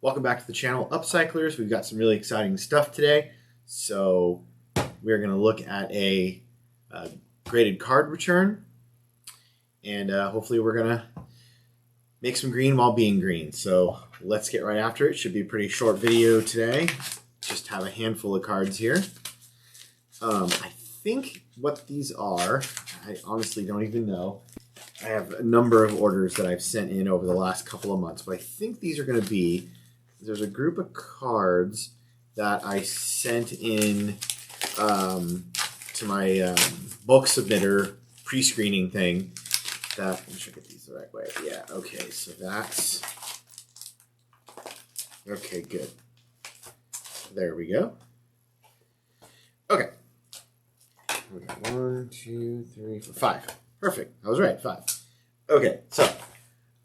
Welcome back to the channel, Upcyclers. We've got some really exciting stuff today. So we're going to look at a graded card return, and hopefully we're going to make some green while being green. So let's get right after it. Should be a pretty short video today. Just have a handful of cards here. I think what these are, I honestly don't even know. I have a number of orders that I've sent in over the last couple of months, but I think these are going to be, there's a group of cards that I sent in to my bulk submitter pre-screening thing. That, let me sure I get these the right way. Yeah, okay, so that's, okay, good. There we go. Okay. We got 1, 2, 3, 4, 5. Perfect. I was right. 5. Okay, so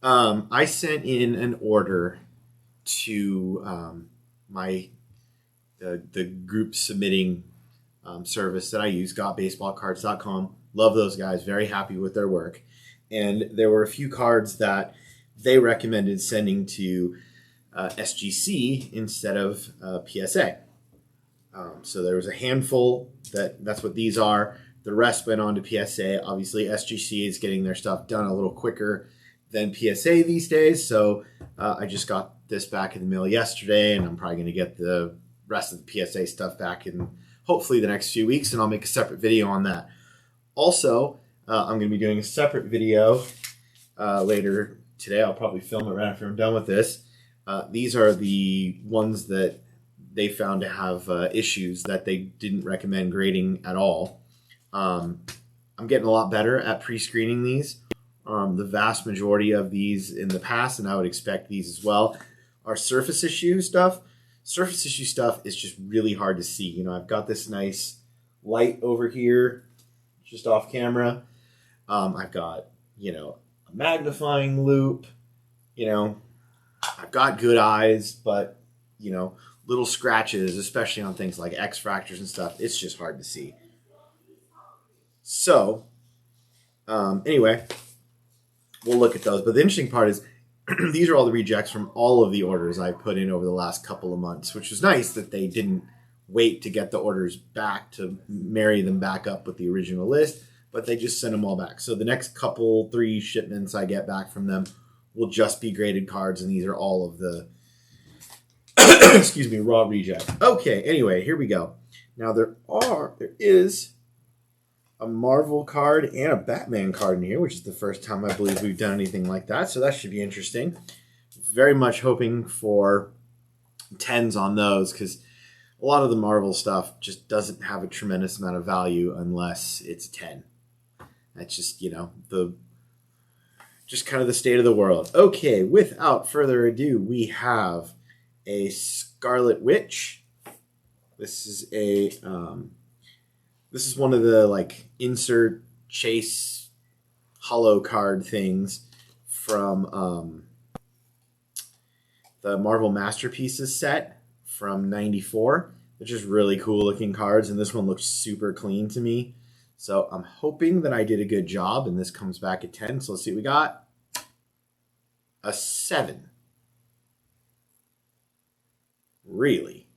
I sent in an order to the group submitting service that I use, gotbaseballcards.com. Love those guys. Very happy with their work. And there were a few cards that they recommended sending to SGC instead of PSA. So there was a handful that's what these are. The rest went on to PSA. Obviously, SGC is getting their stuff done a little quicker than PSA these days. So I just got this back in the mail yesterday, and I'm probably going to get the rest of the PSA stuff back in hopefully the next few weeks, and I'll make a separate video on that. Also, I'm going to be doing a separate video later today. I'll probably film it right after I'm done with this. These are the ones that they found to have issues that they didn't recommend grading at all. I'm getting a lot better at pre-screening these. The vast majority of these in the past, and I would expect these as well, are surface issue stuff. Surface issue stuff is just really hard to see. You know, I've got this nice light over here, just off camera. I've got, you know, a magnifying loop. You know, I've got good eyes, but, you know, little scratches, especially on things like X fractures and stuff, it's just hard to see. So, anyway, we'll look at those. But the interesting part is these are all the rejects from all of the orders I put in over the last couple of months, which was nice that they didn't wait to get the orders back to marry them back up with the original list, but they just sent them all back. So the next couple, 3 shipments I get back from them will just be graded cards, and these are all of the excuse me, raw reject. Okay, anyway, here we go. Now there is a Marvel card and a Batman card in here, which is the first time I believe we've done anything like that, so that should be interesting. Very much hoping for 10s on those, because a lot of the Marvel stuff just doesn't have a tremendous amount of value unless it's 10. That's just, you know, just kind of the state of the world. Okay, without further ado, we have a Scarlet Witch. This is a this is one of the like insert chase holo card things from the Marvel Masterpieces set from '94. They're just really cool looking cards, and this one looks super clean to me. So I'm hoping that I did a good job, and this comes back at 10. So let's see what we got. A 7. Really?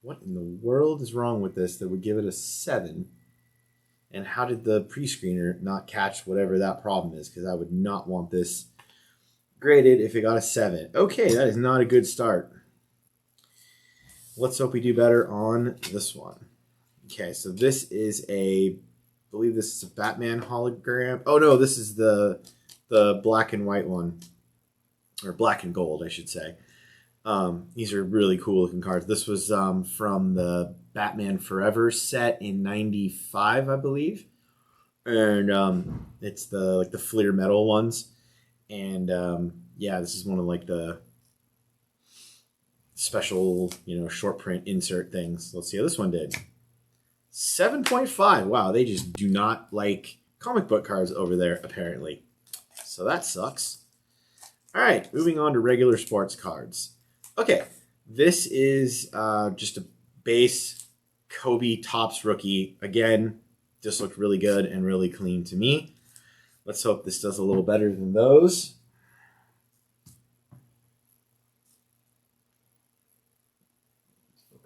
What in the world is wrong with this that would give it a 7? And how did the pre-screener not catch whatever that problem is? Because I would not want this graded if it got a 7. Okay, that is not a good start. Let's hope we do better on this one. Okay, so this is I believe this is a Batman hologram. Oh no, this is the black and white one. Or black and gold, I should say. These are really cool looking cards. This was from the Batman Forever set in '95, I believe, and it's the Fleer metal ones. And yeah, this is one of like the special, you know, short print insert things. Let's see how this one did. 7.5. Wow, they just do not like comic book cards over there apparently. So that sucks. All right, moving on to regular sports cards. Okay, this is just a base Kobe Topps rookie. Again, this looked really good and really clean to me. Let's hope this does a little better than those.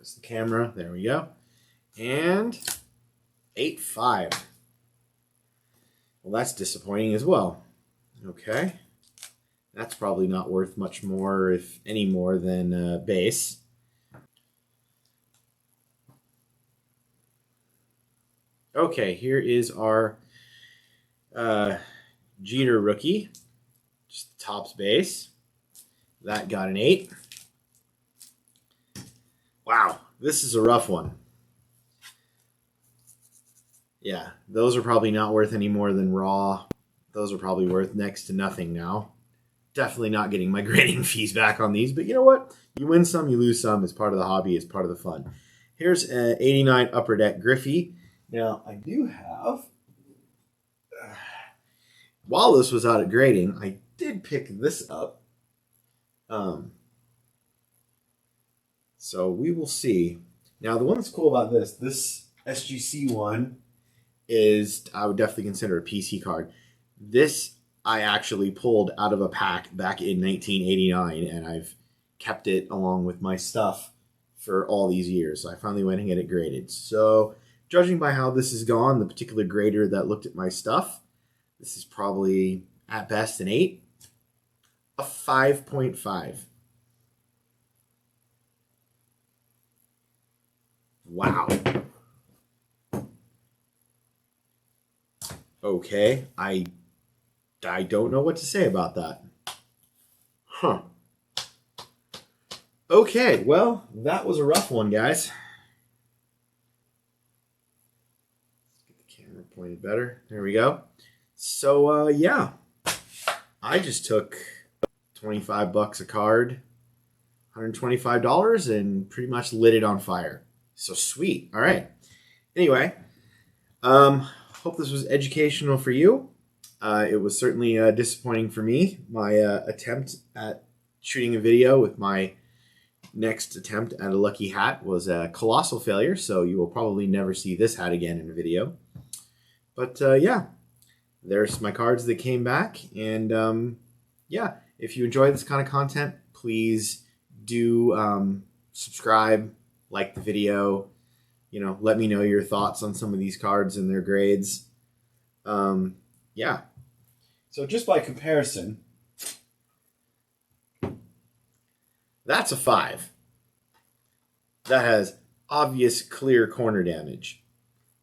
focus the camera. There we go. And 8.5. Well, that's disappointing as well. Okay. That's probably not worth much more, if any more, than base. Okay, here is our Jeter rookie. Just Topps base. That got an 8. Wow, this is a rough one. Yeah, those are probably not worth any more than raw. Those are probably worth next to nothing now. Definitely not getting my grading fees back on these, but you know what? You win some, you lose some. It's part of the hobby. It's part of the fun. Here's an 89 Upper Deck Griffey. Now, I do have... while this was out of grading, I did pick this up. So we will see. Now, the one that's cool about this SGC one is, I would definitely consider a PC card. This I actually pulled out of a pack back in 1989, and I've kept it along with my stuff for all these years. So I finally went and get it graded. So judging by how this is gone, the particular grader that looked at my stuff, this is probably at best an 8, a 5.5. Wow. Okay, I don't know what to say about that. Huh. Okay, well, that was a rough one, guys. Get the camera pointed better. There we go. So, yeah. I just took $25 a card, $125, and pretty much lit it on fire. So sweet. All right. Anyway, hope this was educational for you. It was certainly disappointing for me. My attempt at shooting a video with my next attempt at a lucky hat was a colossal failure, so you will probably never see this hat again in a video. But yeah, there's my cards that came back. And yeah, if you enjoy this kind of content, please do subscribe, like the video, you know, let me know your thoughts on some of these cards and their grades. Yeah. So just by comparison, that's a 5. That has obvious clear corner damage.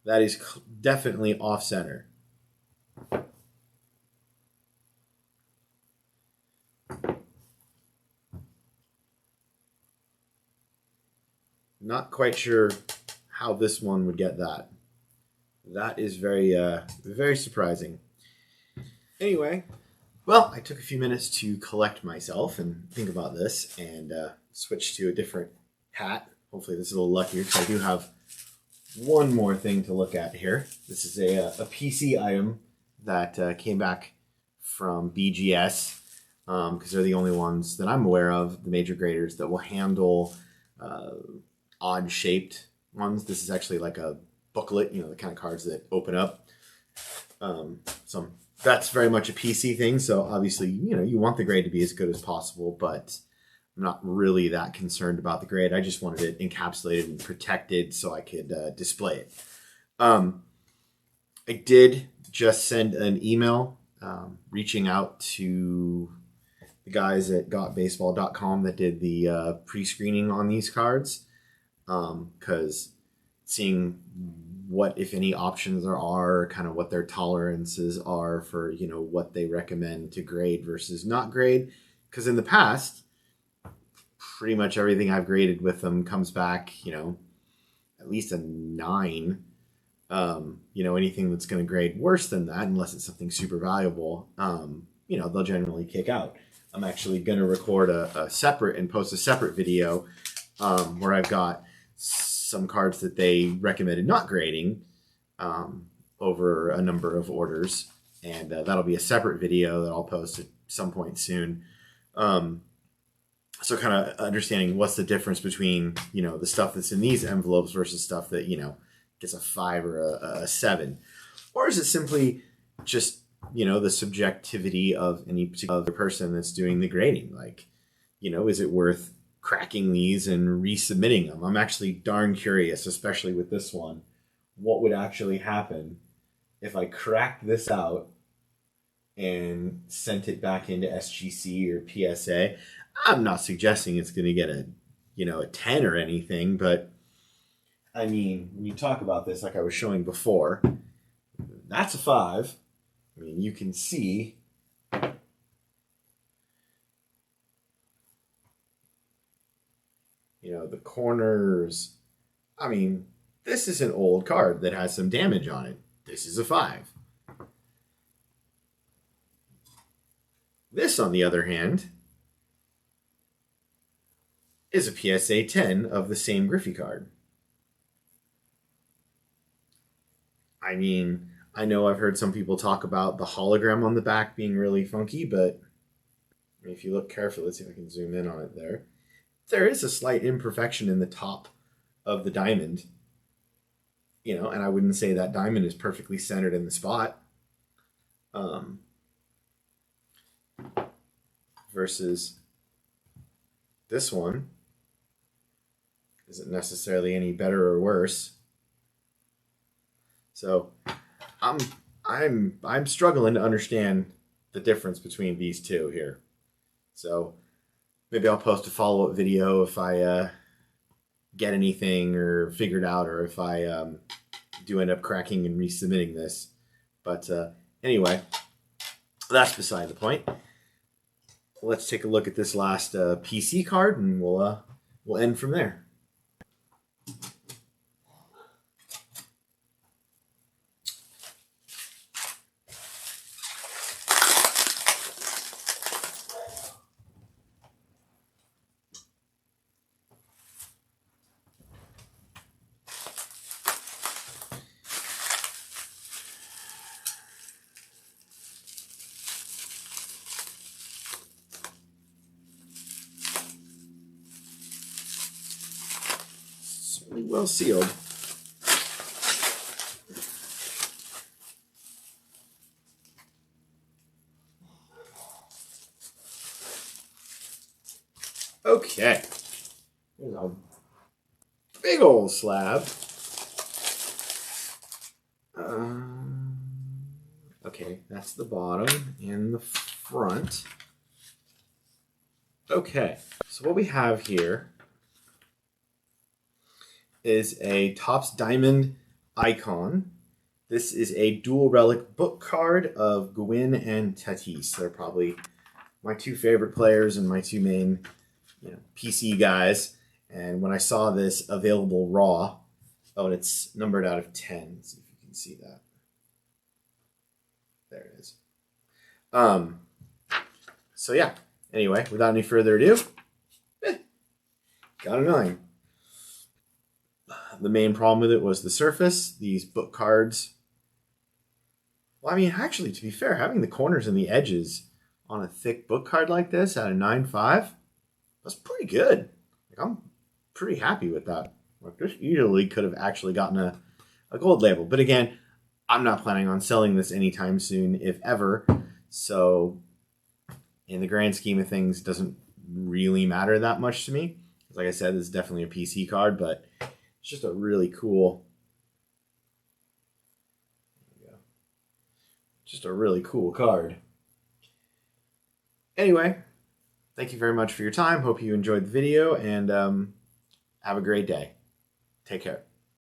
That is definitely off center. Not quite sure how this one would get that. That is very, very surprising. Anyway, well, I took a few minutes to collect myself and think about this and switch to a different hat. Hopefully this is a little luckier because I do have one more thing to look at here. This is a PC item that came back from BGS because they're the only ones that I'm aware of, the major graders, that will handle odd-shaped ones. This is actually like a booklet, you know, the kind of cards that open up. So that's very much a PC thing. So obviously, you know, you want the grade to be as good as possible, but I'm not really that concerned about the grade. I just wanted it encapsulated and protected so I could display it. I did just send an email reaching out to the guys at gotbaseball.com that did the pre-screening on these cards, because seeing what, if any, options there are, kind of what their tolerances are for, you know, what they recommend to grade versus not grade. Because in the past, pretty much everything I've graded with them comes back, you know, at least a 9. You know, anything that's going to grade worse than that, unless it's something super valuable, you know, they'll generally kick out. I'm actually going to record a separate and post a separate video where I've got some cards that they recommended not grading over a number of orders, and that'll be a separate video that I'll post at some point soon. So kind of understanding what's the difference between, you know, the stuff that's in these envelopes versus stuff that, you know, gets a 5 or a 7. Or is it simply just, you know, the subjectivity of any particular person that's doing the grading? Like, you know, is it worth cracking these and resubmitting them. I'm actually darn curious, especially with this one, what would actually happen if I cracked this out and sent it back into SGC or PSA. I'm not suggesting it's going to get a 10 or anything, but I mean, when you talk about this, like I was showing before, that's a 5. I mean, you can see the corners. I mean, this is an old card that has some damage on it. This is a 5. This, on the other hand, is a PSA 10 of the same Griffey card. I mean, I know I've heard some people talk about the hologram on the back being really funky, but if you look carefully, let's see if I can zoom in on it there. There is a slight imperfection in the top of the diamond, and I wouldn't say that diamond is perfectly centered in the spot. Versus this one isn't necessarily any better or worse. So I'm struggling to understand the difference between these two here. So maybe I'll post a follow-up video if I get anything or figure it out, or if I do end up cracking and resubmitting this. But anyway, that's beside the point. Let's take a look at this last PC card, and we'll end from there. Certainly well sealed. Okay. Here's a big old slab. Okay, that's the bottom and the front. Okay, so what we have here is a Topps Diamond Icon. This is a dual relic book card of Gwyn and Tatis. They're probably my two favorite players and my two main PC guys. And when I saw this available raw, and it's numbered out of 10. Let's see if you can see that. There it is. So yeah, anyway, without any further ado, got a 9. The main problem with it was the surface. These book cards, well, I mean, actually, to be fair, having the corners and the edges on a thick book card like this at a 9.5, that's pretty good. I'm pretty happy with that. This easily could have actually gotten a gold label. But again, I'm not planning on selling this anytime soon, if ever. So in the grand scheme of things, it doesn't really matter that much to me. Like I said, this is definitely a PC card, but it's just a really cool, card. Anyway, thank you very much for your time. Hope you enjoyed the video, and have a great day. Take care.